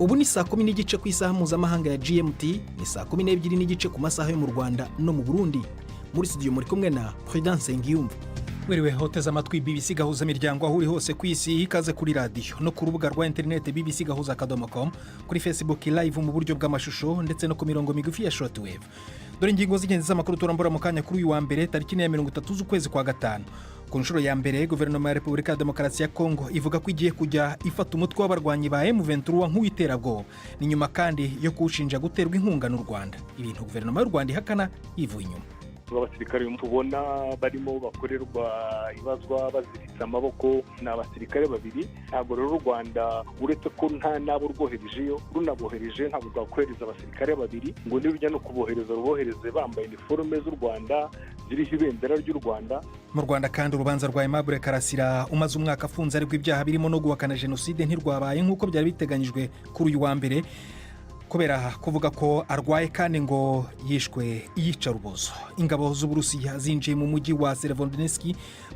ubu ni saa 10:30 ku isaha mpuzamahanga ya GMT, ni saa 12:30 ku masaha yo mu Rwanda no mu Burundi. Muri studio muri kumwe na Prudence Ngiyumva. Mwiriwe hoteza amatwi BBC Gahuza Miryango aho uri hose ku isi, ikaze kuri radio no ku rubuga rwa internet bbcgahuza.com, kuri Facebook live mu buryo bw'amashusho ndetse no ku mirongo migufi ya shortwave. Dore ingingo z'ingenzi z'amakuru turambura mu kanya kuri uyu wa mbere tariki ya 30 z'ukwezi kwa gatanu. Ku nshuro ya mbere guverinoma ya Repubulika ya Demokarasi ya Kongo ivuga ko igiye kujya ifata umutwe w'abarwanyi ba M23 nk'uwiterabwoba, ni nyuma kandi yo kuwushinja guterwa inkunga n'u Rwanda, ibintu guverinoma y'u Rwanda ihakana yivuye inyuma. Abasirikare tubona barimo bakorerwa ibazwa baziritse amaboko n'abasirikare babiri. Ntabwo rero u Rwanda uretse ko nta nabo rwoherejeyo, runabohereje ntabwo rwakohereza abasirikare babiri ngo nirujya no kubohereza rubohereze bambaye uniforme z'u Rwanda ziriho ibendera ry'u Rwanda. Mu Rwanda kandi urubanza rwa Aimable Karasira umaze umwaka afunze ariko ibyaha birimo no guhakana jenoside ntirwabaye nk'uko byari biteganyijwe kuri uyu wa mbere, kubera kuvuga ko arwaye kandi ngo yishwe iyicarubozo. Ingabo z'Uburusiya zinjiye mu mujyi wa Severodonetsk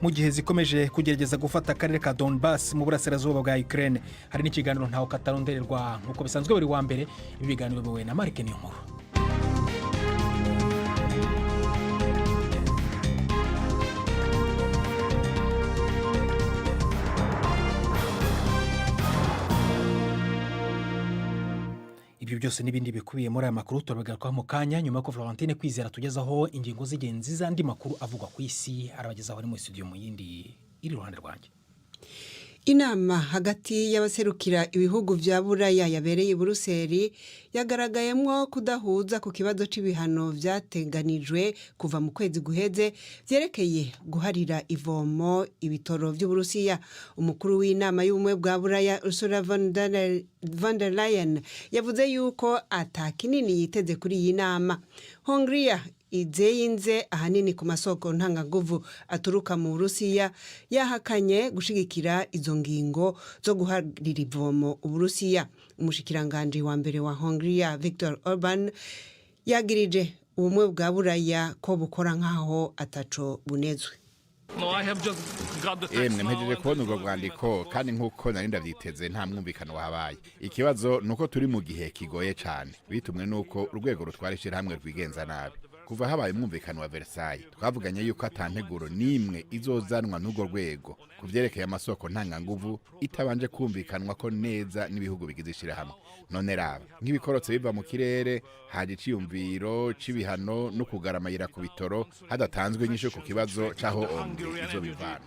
mu gihe zikomeje kugerageza gufata akarere ka Donbass mu burasirazuba bwa Ukraine. Hari n'ikiganiro ntaho katarondererwa nk'uko bisanzwe buri wa mbere, ibi biganiro biyobowe na Mark Niyonkuru. Ibyo byose n'ibindi bikubiye muri aya makuru turabagarukaho mu kanya nyuma ko Florentine Kwizera tugezaho ingingo z'ingenzi z'andi makuru avugwa ku isi, arabagezaho ari mu studio mu yindi iri ruhande rwanjye. Inama hagati y'abaserukira ibihugu vya Buraya yabereye i Buruseli yagaragayemwo kudahuza ku kibazo c'ibihano vyateganijwe kuva mu kwezi guheze vyerekeye guharira ivomo ibitoro vy'Uburusiya. Umukuru w'inama y'ubumwe bwa Buraya Ursula von der Leyen yavuze yuko ata kinini yiteze kuri iyi nama. Hongria izeyinze ahanini ku masoko ntangaguvu aturuka mu Burusiya yahakanye gushigikira izo ngingo zo guharira ivomo Uburusiya. Umushikiranganje wa mbere wa Hongria Viktor Orban yagirije ubumwe bwa Buraya ko bukora nkaho ataco bunezwe. Mpejeje kubona urwo rwandiko kandi nk'uko nari ndavyiteze nta mwumvikano wabaye. Ikibazo nuko turi mu gihe kigoye cyane, bitumwe nuko urwego rutwara ishirahamwe rwigenza nabi. Kuva habaye umwumvikano wa Versailles twavuganye yuko atanteguro nimwe izozanwa n'urwo rwego kuvyerekeye amasoko ntanganguvu itabanje kumvikanwa ko neza n'ibihugu bigize ishirahamwe. None raba nk'ibikorotse biva mu kirere, haje iciyumviro c'ibihano no kugaramayira ku bitoro hadatanzwe inyishu ku kibazo caho izo bivana.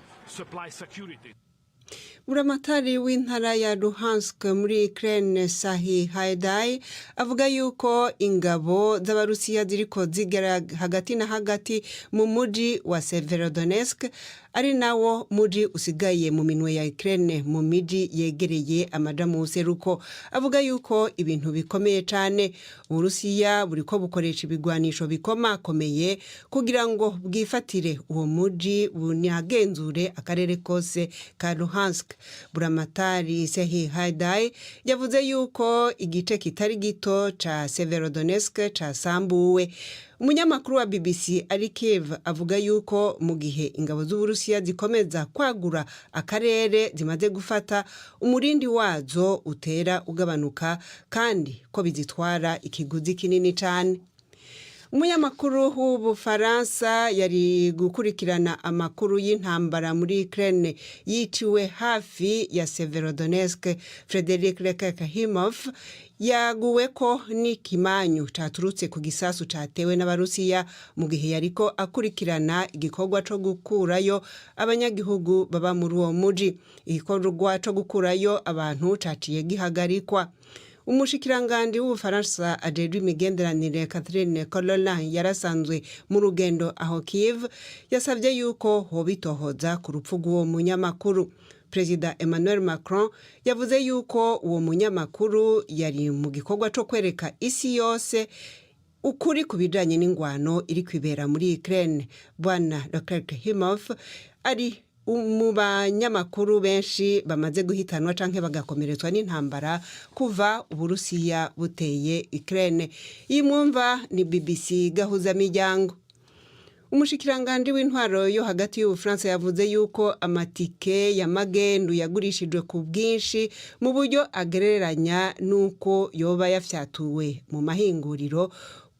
Buramatari w'intara ya Luhansk muri Ukraine Sahi Haidai avuga yuko ingabo z'Abarusiya ziriko zigera hagati na hagati mu muji wa Severodonetsk, ari nawo muji usigaye mu minwe ya Ukraine mu miji yegereye amaja mu seruko. Avuga yuko ibintu bikomeye cyane. Uburusiya buriko bukoresha ibigwanisho bikomakomeye kugira ngo bwifatire uwo muji bunagenzure akarere kose ka Luhansk. Buramatari Sahi Haidai yavuze yuko igice kitari gito ca Severodonetsk casambuwe. Umunyamakuru wa BBC ari Kiev avuga yuko mu gihe ingabo z'Uburusiya zikomeza kwagura akarere zimaze gufata, umurindi wazo utera ugabanuka kandi ko bizitwara ikiguzi kinini cyane. Umunyamakuru w'Ubufaransa yari gukurikirana amakuru y'intambara muri Ukraine yiciwe hafi ya Severodonetsk. Frederic Lekakahimov yaguwe ko n'ikimanyu caturutse ku gisasu catewe n'Abarusiya mu gihe yariko akurikirana igikorwa co gukurayo abanyagihugu baba muri uwo muji. Igikorwa co gukurayo abantu caciye gihagarikwa. Umushikiranganje w'Ubufaransa ajejwe imigenderanire Catherine Colonna yarasanzwe mu rugendo aho Kiev yasavye yuko hobitohoza ku rupfu rw'uwo munyamakuru. Perezida Emmanuel Macron yavuze yuko uwo munyamakuru yari mu gikorwa co kwereka isi yose ukuri kubijanye n'ingwano iri kwibera muri Ukraine. Bwana Lekakahimov ari mu banyamakuru benshi bamaze guhitanwa canke bagakomeretswa n'intambara kuva Uburusiya buteye Ukraine. Iyi mwumva ni BBC Gahuza Miryango. umushikiranganje w'intwaro yo hagati y'Ubufaransa yavuze yuko amatike ya magendu yagurishijwe ku bwinshi mu buryo agereranya nuko yoba yafyatuwe mu mahinguriro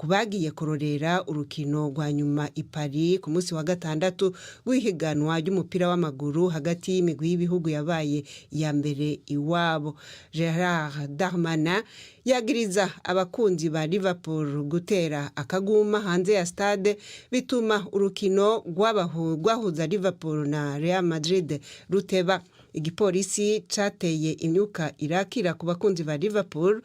kubagiye kurorera urukino rwa nyuma i Paris ku munsi wa gatandatu w'ihiganwa ry'umupira w'amaguru hagati y'imigwi y'ibihugu yabaye ya mbere iwabo. Gerard Darmanin yagiriza abakunzi ba Liverpool gutera akaguma hanze ya stade bituma urukino rwahuza Liverpool na Real Madrid ruteba. Igipolisi cateye imyuka irakira ku bakunzi ba Liverpool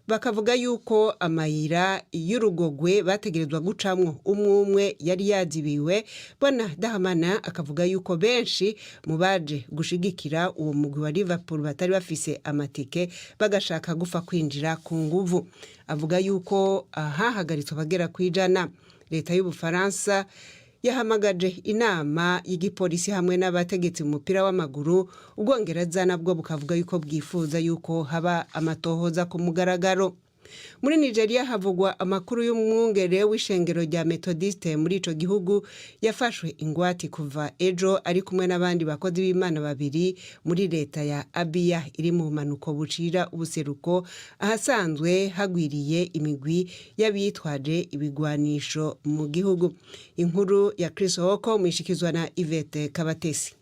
bakavuga yuko amayira y'urugogwe bategerezwa gucamwo umwe yari yazibiwe. Bwana Dahamana akavuga yuko benshi mu baje gushigikira uwo mugwi wa Liverpool batari bafise amatike bagashaka gufa kwinjira ku nguvu. Avuga yuko hahagaritswe abagera kwijana. Leta y'Ubufaransa yahamagaje inama y'igipolisi hamwe n'abategetsi mu mupira w'amaguru. Ubwongereza nabwo bukavuga yuko bwifuza yuko haba amatohoza ku mugaragaro. Muri Nigeria havugwa amakuru y'umwungere w'ishengero rya Methodiste muri ico gihugu yafashwe ingwati kuva ejo ari kumwe n'abandi bakozi b'Imana babiri muri leta ya Abia iri mu manuko bucira ubuseruko ahasanzwe hagwiriye imigwi y'abitwaje ibigwanisho mu gihugu. Inkuru ya Chris Hoko mwishikizwa na Yvette Kabatesi.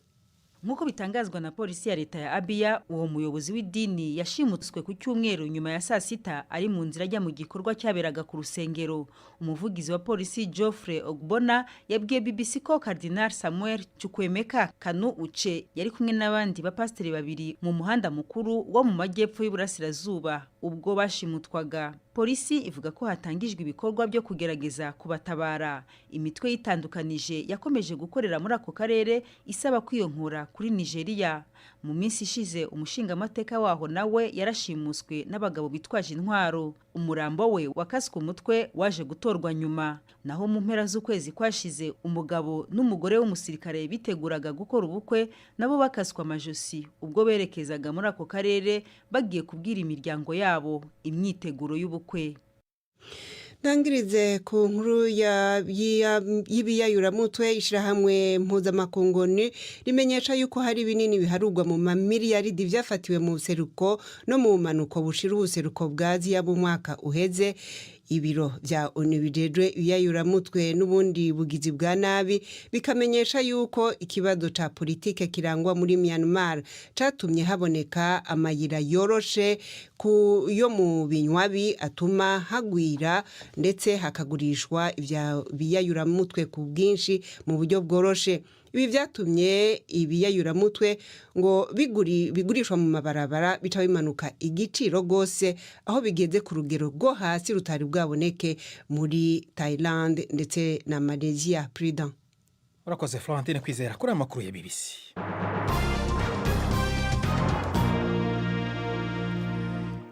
Nkuko bitangazwa na polisi ya leta ya Abia, uwo muyobozi w'idini yashimutswe ku cyumweru nyuma ya saa sita ari mu nzira ajya mu gikorwa cyaberaga ku rusengero. Umuvugizi wa polisi Geoffrey Ogbonna yabwiye BBC ko Cardinal Samuel Chukwemeka Kanu Uche yari kumwe n'abandi bapasiteri babiri mu muhanda mukuru wo mu majyepfo y'Uburasirazuba ubwo bashimutwaga. Polisi ivuga ko hatangijwe ibikorwa byo kugerageza kubatabara. Imitwe yitandukanije yakomeje gukorera muri ako karere isaba kwiyonkora kuri Nigeria. Mu minsi ishize umushinga amateka waho nawe yarashimuswe n'abagabo bitwaje intwaro. Umurambo we wakaswe umutwe waje gutorwa nyuma. Naho mu mpera z'ukwezi kwashize umugabo n'umugore w'umusirikare biteguraga gukora ubukwe nabo bakaswa amajosi ubwo berekezaga muri ako karere bagiye kubwira imiryango yabo imyiteguro y'ubukwe. Ndangirize ku nkuru y'ibiyayuramutwe ishirahamwe mpuzamakungoni rimenyesha yuko hari binini biharugwa mu mamiliyaridi vyafatiwe mu buseruko no mu manuko bushira ubuseruko bwa Aziya mu mwaka uheze. Ibiro vya ONU bijejwe ibiyayuramutwe n'ubundi bugizi bwa nabi bikamenyesha yuko ikibazo ca politike kirangwa muri Myanmar catumye haboneka amayira yoroshe yo mu binywabi atuma hagwira ndetse hakagurishwa ivya biyayuramutwe ku bwinshi mu buryo bworoshe. Ibi vyatumye ibiyayuramutwe ngo bigurishwa mu mabarabara bica bimanuka igiciro gose aho bigeze ku rugero rwo hasi rutari bwaboneke muri Thailand ndetse na Malaysia. Prudent. Urakoze Florentine Kwizera kuri amakuru ya BBC.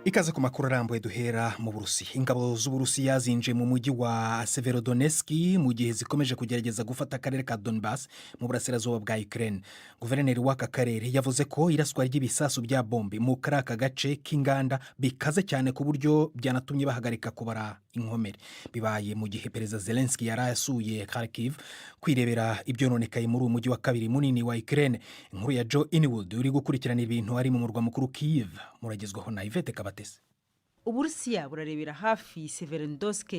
Ikaze ku makuru arambuye duhera mu Burusiya. Ingabo z'Uburusiya zinje mu mujyi wa Severodonetsk mu gihe zikomeje kugerageza gufata akarere ka Donbass mu burasirazuba bwa Ukraine. Guverineri w'aka karere yavuze ko iraswa ry'ibisasu bya bombe mu karaka gace k'inganda bikaze cyane ku buryo byanatumye bahagarika kubara inkomere. Bibaye mu gihe Perezida Zelensky yarasuye Kharkiv kwirebera ibyononekaye muri uyu mujyi wa kabiri munini wa Ukraine. Inkuru ya Joe Inwood uri gukurikirana ibintu ari mu murwa mukuru Kyiv muragezwaho na Yvette Kabatesi. Uburusiya burarebera hafi Severodonetsk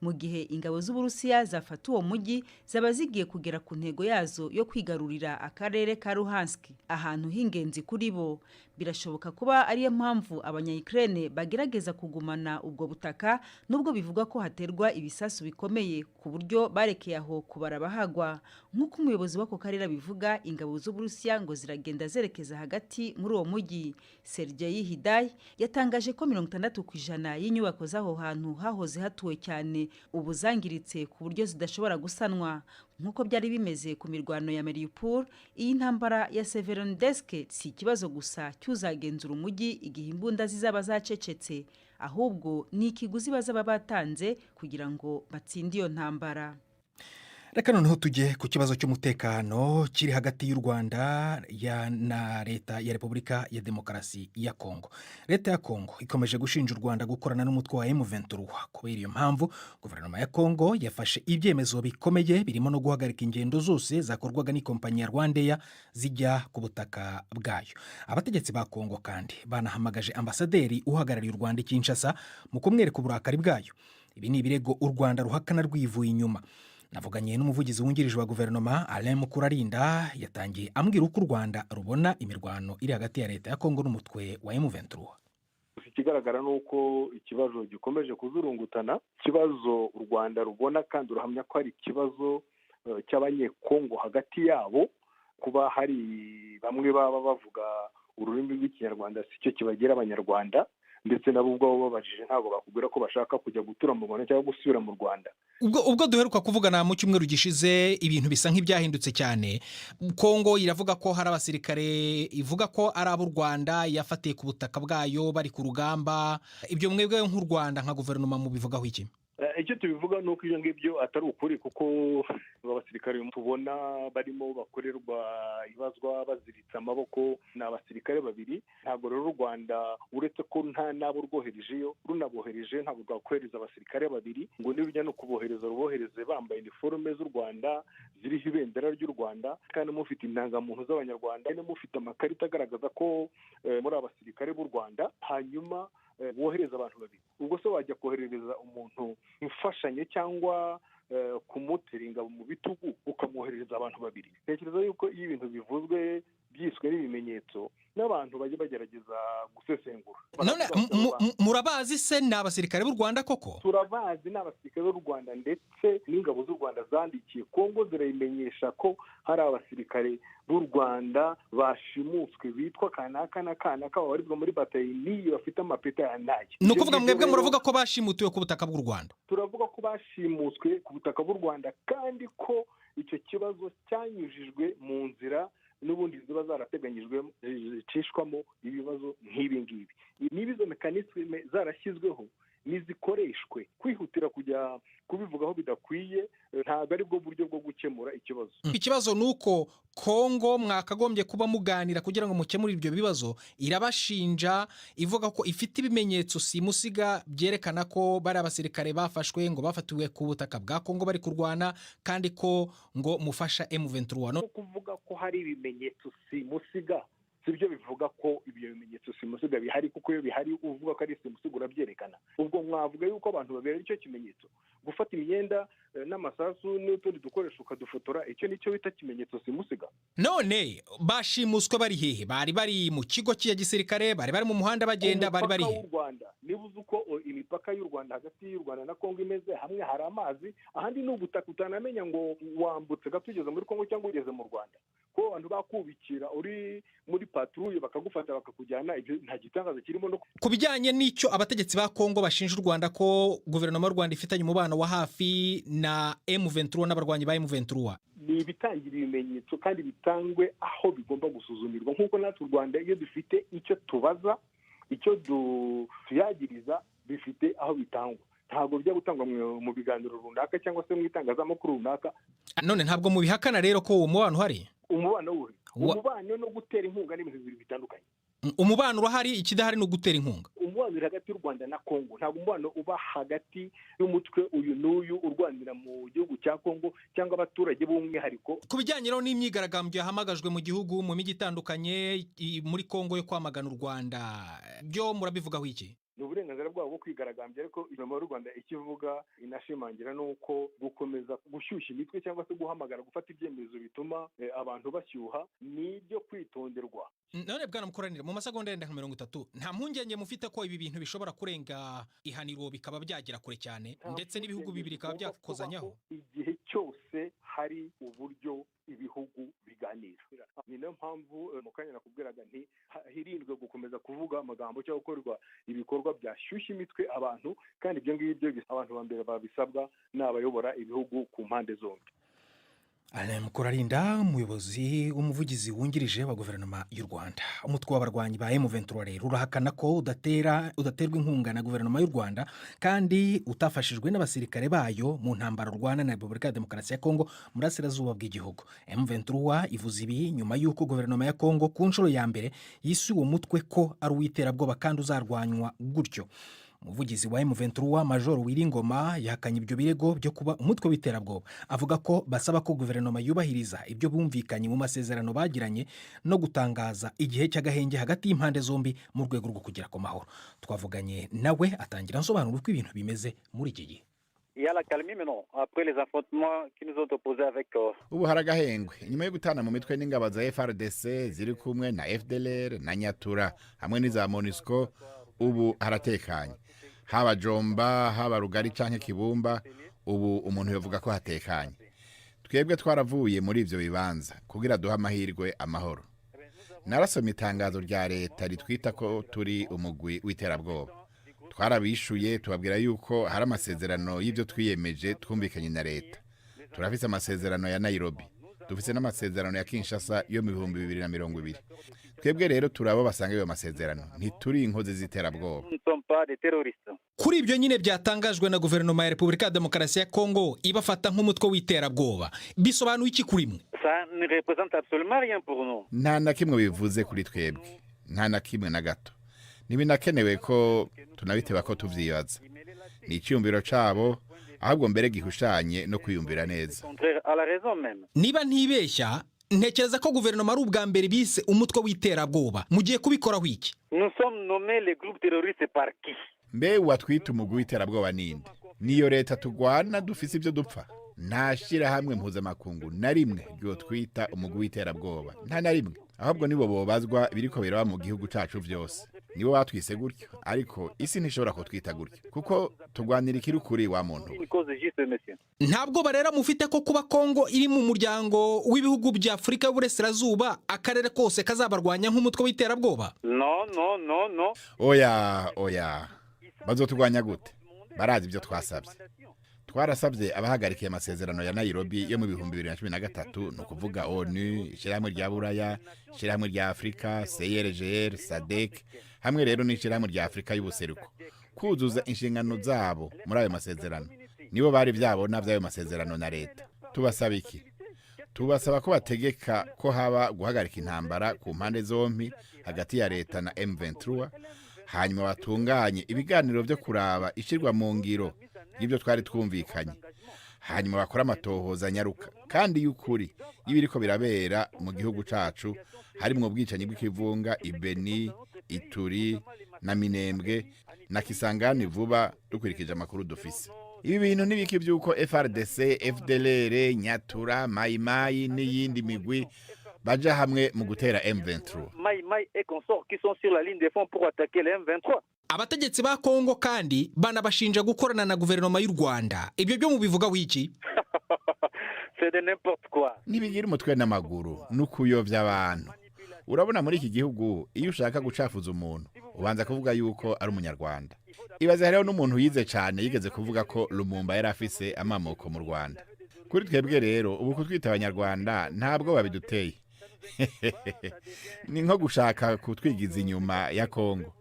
mu gihe ingabo z'Uburusiya zafata uwo mujyi zaba zigiye kugera ku ntego yazo yo kwigarurira akarere ka Luhansk, ahantu h'ingenzi kuri bo. Birashoboka kuba ariyo mpamvu abanya-Ukraine bagerageza kugumana ubwo butaka nubwo bivuga ko haterwa ibisasu bikomeye ku buryo barekeye aho kubara bahagwa. Nk'uko umuyobozi w'ako karere bivuga, ingabo z'Uburusiya ngo ziragenda zerekeza hagati muri uwo mujyi. Sergei Hidai yatangaje ko 60% y'inyubako z'aho hantu hahoze hatuwe cyane ubu zangiritse ku buryo zidashobora gusanwa. Nkuko byari bimeze ku mirwano ya Mariupol, iyi ntambara ya Severodonetsk si ikibazo gusa cyuzagenzura umujyi igihe imbunda zizaba zacecetse, ahubwo ni ikiguzi bazaba batanze kugira ngo batsinde iyo ntambara. reka noneho tujye ku kibazo cy'umutekano kiri hagati y'u Rwanda na leta ya Repubulika ya Demokarasi ya Kongo. Leta ya Kongo ikomeje gushinja u Rwanda gukorana n'umutwe wa M23. Kubera iyo mpamvu guverinoma ya Kongo yafashe ibyemezo bikomeye birimo no guhagarika ingendo zose zakorwaga n'ikompanyi ya Rwandair zijya ku butaka bwayo. Abategetsi ba Kongo kandi banahamagaje ambasaderi uhagarariye u Rwanda i Kinshasa mu kumwereka uburakari bwayo. Ibi ni ibirego u Rwanda ruhakana rwivuye inyuma. Navuganye n'umuvugizi wungirije wa guverinoma Alain Mukurarinda, yatangiye ambwira uko u Rwanda rubona imirwano iri hagati ya leta ya Kongo n'umutwe wa M23. Ikigaragara ni uko ikibazo gikomeje kuzurungutana, ikibazo u Rwanda rubona kandi urahamya ko ari ikibazo cy'abanyekongo hagati yabo, kuba hari bamwe baba bavuga ururimi rw'ikinyarwanda si cyo kibagera abanyarwanda, ndetse nabo ubwo babajije ntabwo bakubwira ko bashaka kujya gutura mu Rwanda cyangwa gusubira mu Rwanda. Ubwo duheruka kuvugana mu cyumweru gishize ibintu bisa nk'ibyahindutse cyane. Kongo iravuga ko hari abasirikare ivuga ko ari ab'u Rwanda yafatiye ku butaka bwayo bari ku rugamba. Ibyo mwebwe nk'u Rwanda nka guverinoma mubivugaho iki? Icyo tubivuga ni uko ibyo ngibyo atari ukuri, kuko abasirikare tubona barimo bakorerwa ibazwa baziritse amaboko ni abasirikare babiri. Ntabwo rero u Rwanda uretse ko nta n'abo rwoherejeyo, runabohereje ntabwo rwakohereza abasirikare babiri ngo nirujya no kubohereza rubohereze bambaye iniforume z'u Rwanda ziriho ibendera ry'u Rwanda kandi mufite indangamuntu z'abanyarwanda, mufite amakarita agaragaza ko muri abasirikare b'u Rwanda, hanyuma wohereza abantu babiri. Ubwo se wajya koherereza umuntu imfashanyo cyangwa kumutera ingabo mu bitugu ukamwoherereza abantu babiri? Tekereza yuko iyo ibintu bivuzwe byiswe n'ibimenyetso n'abantu bajya bagerageza gusesengura. None murabazi se ni abasirikare b'u Rwanda koko? Turabazi, ni abasirikare b'u Rwanda, ndetse n'ingabo z'u Rwanda zandikiye Kongo zirayimenyesha ko hari abasirikare b'u Rwanda bashimutswe bitwa kanaka na kanaka babarizwa muri batayini bafite amapeta ya nayo. Ni ukuvuga mwebwe muravuga ko bashimutiwe ku butaka bw'u Rwanda? Turavuga ko bashimutswe ku butaka bw'u Rwanda kandi ko icyo kibazo cyanyujijwe mu nzira n'ubundi ziba zarateganyijwe zicishwamo ibibazo nk'ibi ngibi. Niba izo mekanisme zarashyizweho nizikoreshwe, kwihutira kujya kubivugaho bidakwiye ntabwo ari bwo buryo bwo gukemura ikibazo. Ikibazo ni uko Kongo mwakagombye kuba muganira kugira ngo mukemure ibyo bibazo. Irabashinja ivuga ko ifite ibimenyetso simusiga byerekana ko bari abasirikare bafashwe ngo bafatiwe ku butaka bwa Kongo bari kurwana, kandi ko ngo mufasha M23. No kuvuga ko hari ibimenyetso simusiga sibyo bivuga ko ibyo bimenyetso simusiga bihari, kuko iyo bihari uvuga ko ari simusiga urabyerekana. Ubwo mwavuga yuko abantu babera icyo kimenyetso, gufata imyenda n'amasasu n'utundi dukoresho ukadufotora, icyo nicyo bita kimenyetso simusiga? None bashimuswe bari hehe? Bari mu kigo cya gisirikare, bari mu muhanda bagenda, bari hehe? Nibuze uko imipaka y'u Rwanda hagati y'u Rwanda na Kongo imeze, hamwe hari amazi, ahandi ni ubutaka utanamenya ngo wambutse gato ugeze muri Kongo cyangwa ugeze mu Rwanda. Ko abantu bakubikira uri muri patrouille bakagufata bakakujyana, ibyo nta gitangaza kirimo. No ku bijyanye n'icyo abategetsi ba Kongo bashinja u Rwanda ko guverinoma y'u Rwanda ifitanye umubano wa hafi na M23 n'abarwanyi ba M23, ni ibitangira ibimenyetso kandi bitangwe aho bigomba gusuzumirwa, nk'uko natwe u Rwanda iyo dufite icyo tubaza, icyo tuyagiriza, bifite aho bitangwa. Ntabwo bijya gutangwa mu biganiro runaka cyangwa se mu itangazamakuru runaka. None ntabwo mubihakana rero ko uwo mubano uhari? Umubano uri umubano no gutera inkunga n'ibintu bibiri bitandukanye. Umubano urahari, ikidahari ni ugutera inkunga. Umubano uri hagati y'u Rwanda na Kongo, ntabwo umubano uba hagati y'umutwe uyu n'uyu urwanira mu gihugu cya Kongo cyangwa abaturage b'umwihariko. Ku bijyanye rero n'imyigaragambyo yahamagajwe mu gihugu mu mijyi itandukanye muri Kongo yo kwamagana u Rwanda, byo murabivugaho iki? Ni uburenganzira bwabo bwo kwigaragambya, ariko guverinoma y'u Rwanda ikivuga inashimangira nuko gukomeza gushyushya imitwe cyangwa se guhamagara gufata ibyemezo bituma abantu bashyuha ni ibyo kwitonderwa. None bwana Mukoranire, mu masegonda yenda nka 30, nta mpungenge mufite ko ibi bintu bishobora kurenga ihaniro bikaba byagira kure cyane, ndetse n'ibihugu bibiri bikaba byakozanyaho? Igihe cyose hari uburyo ibihugu biganira. Ni nayo mpamvu mu kanya nakubwiraga nti hirindwe gukomeza kuvuga amagambo cyangwa gukorwa ibikorwa byashyushya imitwe abantu, kandi ibyo ngibyo abantu ba mbere babisabwa n'abayobora ibihugu ku mpande zombi. Alain Mukurarinda, umuyobozi w'umuvugizi wungirije wa guverinoma y'u Rwanda. Umutwe w'abarwanyi ba M23 rero urahakana ko udaterwa inkunga na guverinoma y'u Rwanda kandi utafashijwe n'abasirikare bayo mu ntambara rwana na Repubulika ya Demokarasi ya Kongo mu burasirazuba bw'igihugu. M23 ivuze ibi nyuma y'uko guverinoma ya Kongo ku nshuro ya mbere yisuye uwo mutwe ko ari uw'iterabwoba kandi uzarwanywa gutyo. Umuvugizi wa M23 Major Wiringoma yahakanye ibyo birego byo kuba umutwe w'iterabwoba. Avuga ko basaba ko guverinoma yubahiriza ibyo bumvikanye mu masezerano bagiranye no gutangaza igihe cy'agahenge hagati y'impande zombi mu rwego rwo kugera ku mahoro. Twavuganye nawe atangira asobanura uko ibintu bimeze muri iki gihe. Ubu haragahengwe nyuma yo gutana mu mitwe n'ingabo za FARDC ziri kumwe na FDLR na Nyatura hamwe n'iza MONUSCO. Ubu haratekanye, haba Jomba haba Rugari canke Kibumba, ubu umuntu yovuga ko hatekanye. Twebwe twaravuye muri ivyo bibanza kugira duha amahirwe amahoro. Narasomye itangazo rya leta ritwita ko turi umugwi w'iterabwoba. Twarabishuye tubabwira yuko hari amasezerano y'ivyo twiyemeje twumvikanye na leta. Turafise amasezerano ya Nairobi, dufise n'amasezerano ya Kinshasa yo mu 2020. Twebwe rero turabo basanga iyo masezerano ntituri inkozi z'iterabwoba. Kuri ibyo nyine byatangajwe na guverinoma ya Repubulika ya Demokarasi ya Kongo ibafata nk'umutwe w'iterabwoba, bisobanuye iki kuri mwe? Nta na kimwe bivuze kuri twebwe, nta na kimwe na gato. Ntibinakenewe ko tunabiteba ko tuvyibaza. Ni icyumviro cabo, ahubwo mbere gihushanye no kwiyumvira neza. Niba ntibeshya, ntekereza ko guverinoma ari ubwa mbere bise umutwe w'iterabwoba. Mugiye kubikoraho iki? Mbe watwita umugwi w'iterabwoba ninde? Niyo leta tugwana dufise ibyo dupfa. Nta shirahamwe mpuzamakungu na rimwe ryo twita umugwi w'iterabwoba, nta na rimwe. Ahubwo nibo bobazwa biriko biraba mu gihugu cacu vyose. Nibo batwise gutyo, ariko isi ntishobora kutwita gutyo kuko tugwanira ikirukuri wa muntu. Ntabwo barera mufite ko kuba Kongo iri mu muryango w'ibihugu bya Afrika y'Uburasirazuba akarere kose kazabarwanya nk'umutwe w'iterabwoba? No. Oya. Bazotugwanya gute? Barazi ibyo twasabye. Twarasabye abahagarikiye amasezerano ya Nairobi yo mu 2013, no kuvuga ONU, Ishirahamwe rya Buraya, Ishirahamwe rya Afrika, CIRGL, SADC, hamwe rero n'Ishirahamwe rya Afrika y'Ubuseruko. Kuzuza inshingano zabo muri ayo masezerano. Nibo bari byabona by'ayo masezerano na leta. Tubasaba iki? Tubasaba ko bategeka ko haba guhagarika intambara ku mpande zombi hagati ya leta na M23, hanyuma batunganye ibiganiro byo kuraba ishirwa mu ngiro y'ibyo twari twumvikanye, hanyuma bakora amatohoza nyaruka kandi y'ukuri y'ibiriko birabera mu gihugu cacu, harimo ubwicanyi bw'ikivunga Ibeni, Ituri na Minembwe na Kisangani vuba dukurikije amakuru dufise. Ibi bintu nibiki byuko FARDC, FDLR, Nyatura, Maimai n'iyindi migwi baja hamwe mu gutera M23. Abategetsi ba Kongo kandi banabashinja gukorana na guverinoma y'u Rwanda. Ibyo byo mubivuga wiki? Nibigira umutwe n'amaguru n'ukuyovya abantu. Urabona muri iki gihugu iyo ushaka gucafuza umuntu ubanza kuvuga yuko ari umunyarwanda. Ibaze hariho n'umuntu yize cyane yigeze kuvuga ko Lumumba yari afise amamoko mu Rwanda. Kuri twebwe rero ubu kutwita abanyarwanda ntabwo babiduteye. Ni nko gushaka kutwigiza inyuma ya Kongo.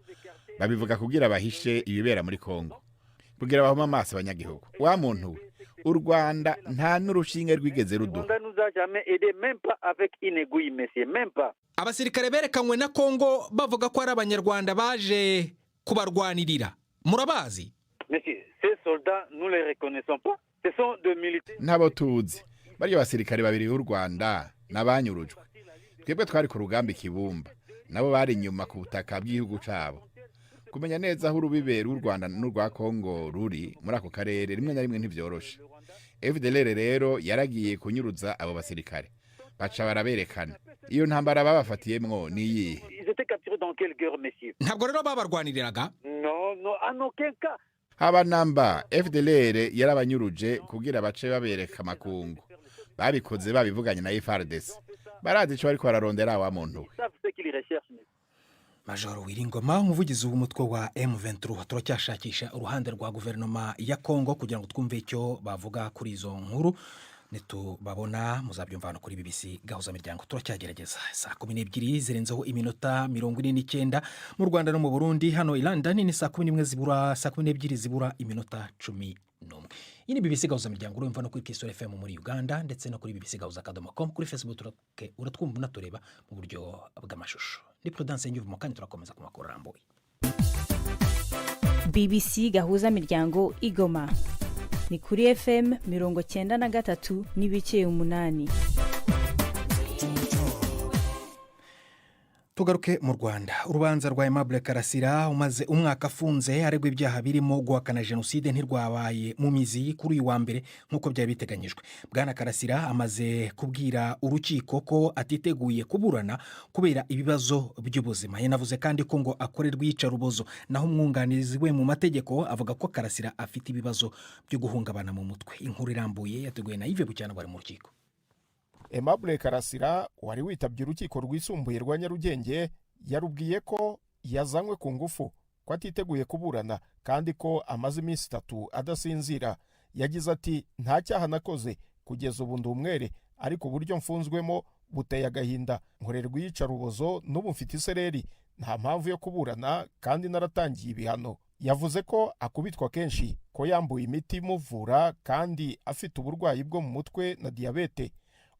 Babivuga kugira bahishe ibibera muri Kongo, kugira bahoma amaso abanyagihugu. Wa muntu we, u Rwanda nta n'urushinge rwigeze ruduha. Abasirikare berekanywe na Kongo bavuga ko ari abanyarwanda baje kubarwanirira. Murabazi? Nabo tuzi. Bari abasirikare babiri b'u Rwanda nabanyurujwe. Twebwe twari ku rugamba Kibumba, nabo bari inyuma ku butaka bw'igihugu cabo. Kumenya neza aho urubibera u Rwanda n'urwa Kongo ruri muri ako karere rimwe na rimwe ntivyoroshe. FDLR rero yaragiye kunyuruza abo basirikare, baca baraberekana iyo ntambara babafatiyemwo niyihe. Ntabwo rero babarwaniriraga? Haba namba FDLR yarabanyuruje kugira bace babereka makungu. Babikoze babivuganye na FARDC. Barazi cyo ariko bararondera wa muntu. Major Wiringoma, umuvugizi w'umutwe wa M23, turacyashakisha uruhande rwa guverinoma ya Kongo kugira ngo twumve icyo bavuga kuri izo nkuru. nitubabona muzabyumva hano kuri BBC gahuza miryango. Turacyagerageza saa 12 zirenzeho iminota 49 mu Rwanda no mu Burundi. Hano i London ni saa 12 zibura iminota 11. Iyi ni BBC gahuza miryango, urumva no kuri Kiss FM muri Uganda ndetse no kuri bbcgahuza.com. Kuri Facebook uratwumva unatureba mu buryo bw'amashusho. Ni Prudence Nyuvu mu kandi turakomeza ku makuru arambuye. BBC gahuza miryango Igoma ni kuri FM 93 n'ibice 8. Tugaruke mu Rwanda. Urubanza rwa Aimable Karasira umaze umwaka afunze aregwa ibyaha birimo guhakana jenoside ntirwabaye mu mizi kuri uyu wa mbere nk'uko byari biteganyijwe. Bwana Karasira amaze kubwira urukiko ko atiteguye kuburana kubera ibibazo by'ubuzima. Yanavuze kandi ko ngo akorerwa iyicarubozo, naho umwunganizi we mu mategeko avuga ko Karasira afite ibibazo byo guhungabana mu mutwe. Inkuru irambuye yateguwe na Yves Bucyana bari mu rukiko. Aimable Karasira wari witabye urukiko rwisumbuye rwa Nyarugenge yarubwiye ko yazanywe ku ngufu, ko atiteguye kuburana kandi ko amaze iminsi 3 adasinzira. Yagize ati nta cyaha nakoze kugeza ubu ndi umwere, ariko uburyo mfunzwemo buteye agahinda, nkorerwa iyicarubozo n'ubu mfite isereri, nta mpamvu yo kuburana kandi naratangiye ibihano. Yavuze ko akubitwa kenshi, ko yambuye imiti imuvura kandi afite uburwayi bwo mu mutwe na diabete.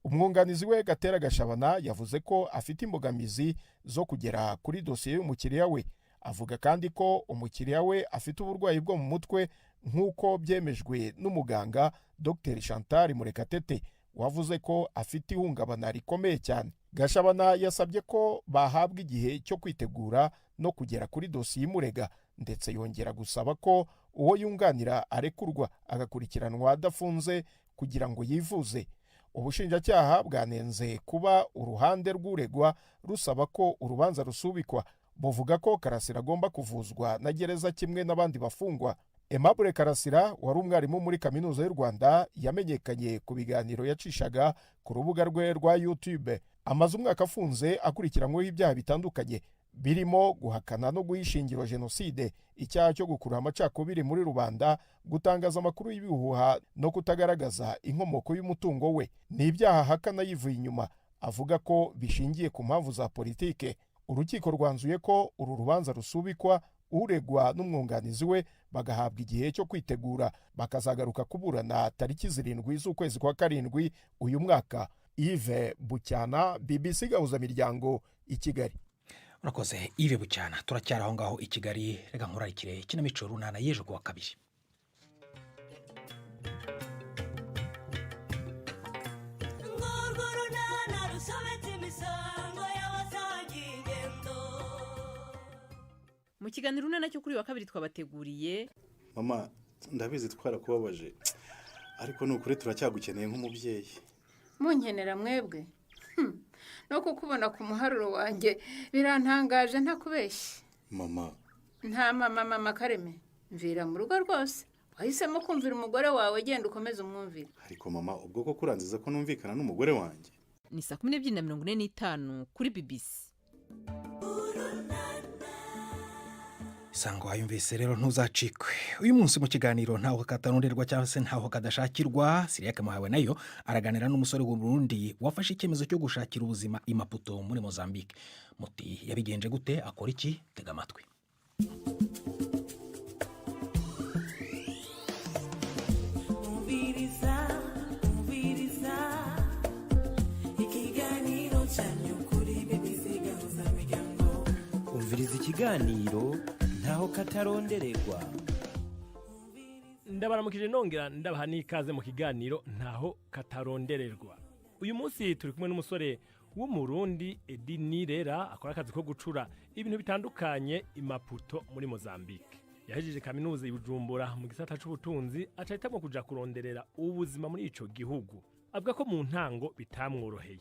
Umwunganizi we Gatera Gashabana yavuze ko afite imbogamizi zo kugera kuri dosiye y'umukiriya we. Avuga kandi ko umukiriya we afite uburwayi bwo mu mutwe nk'uko byemejwe n'umuganga Dr Chantal Murekatete, wavuze ko afite ihungabana rikomeye cyane. Gashabana yasabye ko bahabwa igihe cyo kwitegura no kugera kuri dosiye imurega, ndetse yongera gusaba ko uwo yunganira arekurwa agakurikiranwa adafunze kugira ngo yivuze. Ubushinjacyaha bwanenze kuba uruhande rw'uregwa rusaba ko urubanza rusubikwa. Buvuga ko Karasira agomba kuvuzwa na gereza kimwe n'abandi bafungwa. Aimable Karasira wari umwarimu muri Kaminuza y'u Rwanda yamenyekanye ku biganiro yacishaga ku rubuga rwe rwa YouTube. Amaze umwaka afunze akurikiranyweho ibyaha bitandukanye birimo guhakana no guhishingiro jenoside, icyaha cyo gukurura amacakubiri muri rubanda, gutangaza amakuru y'ibihuha no kutagaragaza inkomoko y'umutungo we. Ni ibyaha ahakana yivuye inyuma, avuga ko bishingiye ku mpamvu za politike. Urukiko rwanzuye ko uru rubanza rusubikwa, uregwa n'umwunganizi we bagahabwa igihe cyo kwitegura, bakazagaruka kuburana tariki 7 z'ukwezi kwa 7 uyu mwaka. Yves Bucyana, BBC gahuza miryango i Kigali. Urakoze Yves Bucyana. Turacyara aho ngaho i Kigali. Rega nkurarikire ikinamico runana yejo kuwa 2. Mu kiganiro runana cyo kuri wa 2 twabateguriye. Mama, ndabizi twarakubabaje, ariko nukuri turacyagukeneye nk'umubyeyi. Munkenera mwebwe? No kukubona ku muharuro wanjye birantangaje ntakubeshye. Mama. Nta mama Kareme, mvira mu rugo rwose. Wahisemo kumvira umugore wawe, genda ukomeze umwumvire. Ariko mama, ubwo ko kuranziza ko numvikana n'umugore wanjye. Ni saa 12:45 kuri BBC. Sango ayumvise rero ntuzacikwe. Uyu munsi mu kiganiro ntaho kataronderwa cyangwa se ntaho kadashakirwa, Siriake Muhawe nayo araganira n'umusore w'u Burundi wafashe icyemezo cyo gushakira ubuzima i Maputo muri Mozambique. Muti yabigenje gute, akora iki? Tega amatwi. Umviriza ikiganiro ntaho katarondererwa. Ndabaramukije nongera ndabaha n'ikaze mu kiganiro ntaho katarondererwa. Uyu munsi turi kumwe n'umusore w'umurundi Edi Nirera akora akazi ko gucura ibintu bitandukanye i Maputo muri Mozambique. Yahejeje kaminuza y'Ubujumbura mu gisata c'ubutunzi, acahitamwo kuja kuronderera ubuzima muri ico gihugu. Avuga ko mu ntango bitamworoheye.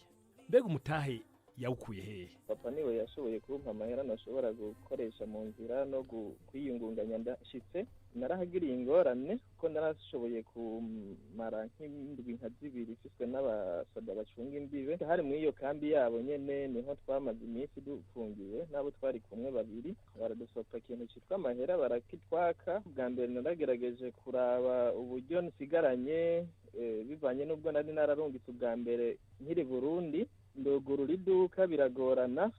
Mbega umutahe yawukuye hehe? Papa niwe yashoboye kumpa amahera nashobora gukoresha mu nzira no kwiyungunganya ndashitse narahagiriye ingorane kuko narashoboye kumara nk'indwi nka zibiri ifiswe n'abasoda bacunga imbibe hari muri iyo kambi yabo nyene niho twamaze iminsi dufungiwe n'abo twari kumwe babiri baradusopa ikintu cyitwa amahera barakitwaka bwa mbere naragerageje kuraba uburyo nsigaranye bivanye n'ubwo nari nararungitse ubwa mbere nkiri Burundi ndogurura iduka biragorana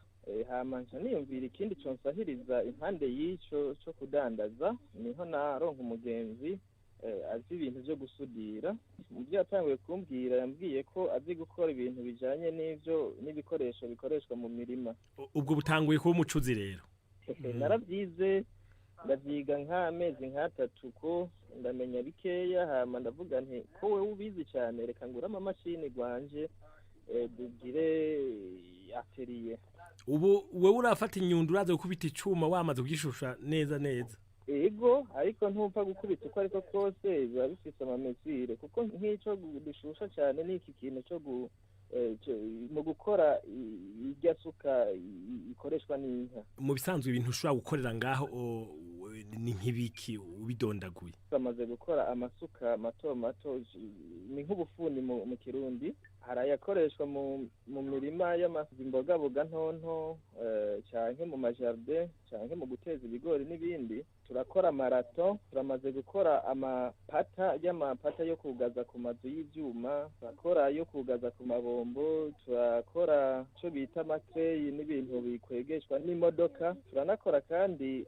hamanca niyumvira ikindi consahiriza impande y'ico cyo kudandaza niho naronka umugenzi azi ibintu byo gusudira mu byo yatanguye kumbwira yambwiye ko azi gukora ibintu bijanye n'ibikoresho bikoreshwa mu mirima. Ubwo butanguye kuba umucuzi rero? Naravyize ndavyiga nk'amezi nk'atatu ko ndamenya bikeya hama ndavuga nti ko wewe ubizi cyane reka ngura amamashini gwanje dugire atelier. Ubu wewe urafata inyundo uraza gukubita icuma wamaze kugishusha neza neza? Ego ariko ntupfa gukubita uko ariko kose biba bifise amamesire kuko nk'ico dushusha cyane n'iki kintu cyo mu gukora irya suka ikoreshwa n'inka. Mu bisanzwe ibintu ushobora gukorera ngaho ni nk'ibiki ubidondaguye? Bamaze gukora amasuka mato mato ni nk'ubufuni mu Kirundi harayakoreshwa mu mirima y'amazimbogaboga ntonto canke mu majardin canke mu guteza ibigori n'ibindi. Turakora marato, turamaze gukora amapata yo kugaza ku mazu y'ivyuma, turakora yo kugaza ku mabombo, turakora cyo bita makreyi n'ibintu bikwegeshwa n'imodoka, turanakora kandi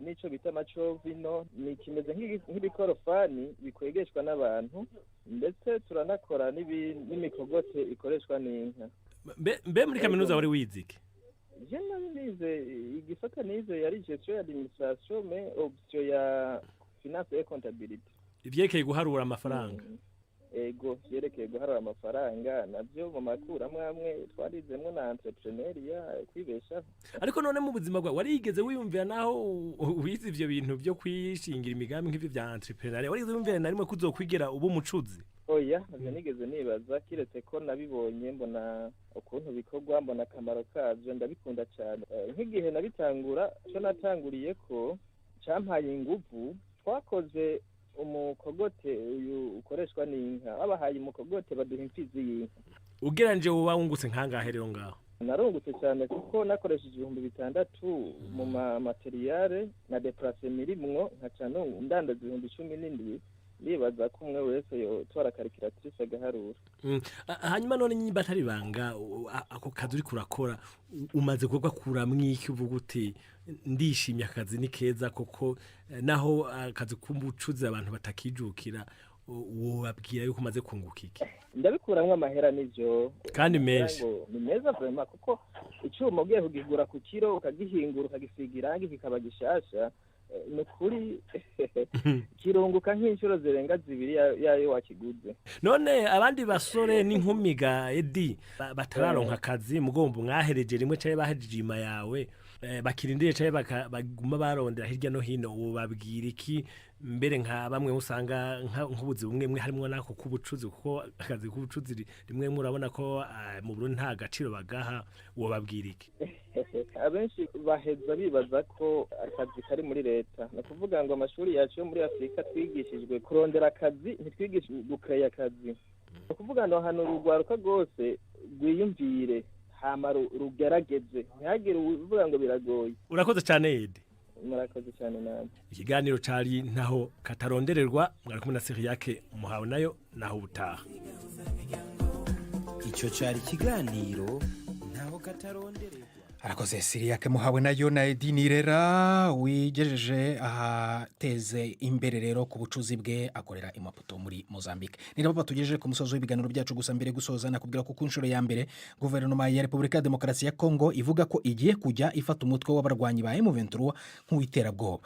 nico bita macovino ni kimeze nk'ibikorofani bikwegeshwa n'abantu, ndetse turanakora n'imikogote ikoreshwa n'inka. Mbe muri kaminuza wari wizike? Nize igisata nize yari gestion ya administration mais option ya finance et comptabilité. Ivyekeye guharura amafaranga? Ego vyerekeye guharura amafaranga navyo mu makuru amwe twarizemwo na entrepreneuria kwibesha. Ariko none mu buzima bwawe warigeze wiyumvira naho wize ivyo bintu byo kwishingira imigambi nk'ivyo vya entrepreneuria warigeze wiyumvira na rimwe kuzokwigera ubu mucuzi? Oya nigeze nibaza kiretse ko nabibonye mbona ukuntu bikorwa mbona akamaro kavyo ndabikunda cyane. Nk'igihe nabitangura cyo natanguriye ko campaye inguvu twakoze umukogote uyu ukoreshwa n'inka abahaye umukogote baduha imfizi y'inka. Ugeranje woba wungutse nkangahe rero ngaho? Narungutse cyane kuko nakoresheje 6,000 mu materiale na déplacer mirimwo nkacano ndandaza 17,000 nibaza ko umwe wese yotora calculatrice agaharura. Hanyuma none nyimba atari banga ako kazi uri kurakora umaze kuvuga kuramwiki uvuga uti ndishimye akazi ni keza koko naho akazi kumbucuze abantu batakijukira wabwira yuko umaze kunguka iki? Ndabikuramwe amahera nivyo kandi menshi ni meza vraiment kuko icyuma ugiye kugigura ku kiro ukagihingura ukagisiga irangi kikaba gishasha nukuri kirunguka nk'inshuro zirenga zibiri yayo wakiguze. None abandi basore n'inkumiga Edi batararonka akazi mugomba mwahereje rimwe cyaye bahejeje ima yawe bakirindire cyaye baguma barondera hirya no hino ubu babwira iki mbere nka bamwe usanga nk'ubuzi bumwe harimo nako kubucuzi kuko akazi kubucuzi rimwe murabona ko mu Burundi nta gaciro bagaha uwo babwira iki? Abenshi baheza bibaza ko akazi kari muri leta no kuvuga ngo amashuri yacu yo muri Afrika twigishijwe kurondera akazi ntitwigishijwe gukaya akazi no kuvuga ngo hano rugwaruka rwose rwiyumvire hama rugerageze ntihagire uvuga ngo biragoye. Urakoze cyane Edi. Murakoze cyane namwe. Ikiganiro cari ntaho katarondererwa mwari kumwe na Siriyake muhawe nayo naho ubutaha. Ico cari ikiganiro ntaho katarondererwa. Arakoze Siriyake muhawe nayo na Edi Nirera wigejeje ahateze imbere rero ku bucuzi bwe akorera i Maputo muri Mozambique. Ni nabo batugejeje ku musozo w'ibiganiro byacu gusa mbere gusoza nakubwira ko ku nshuro ya mbere guverinoma ya Repubulika ya Demokarasi ya Kongo ivuga ko igiye kujya ifata umutwe w'abarwanyi ba M23 nk'uwiterabwoba.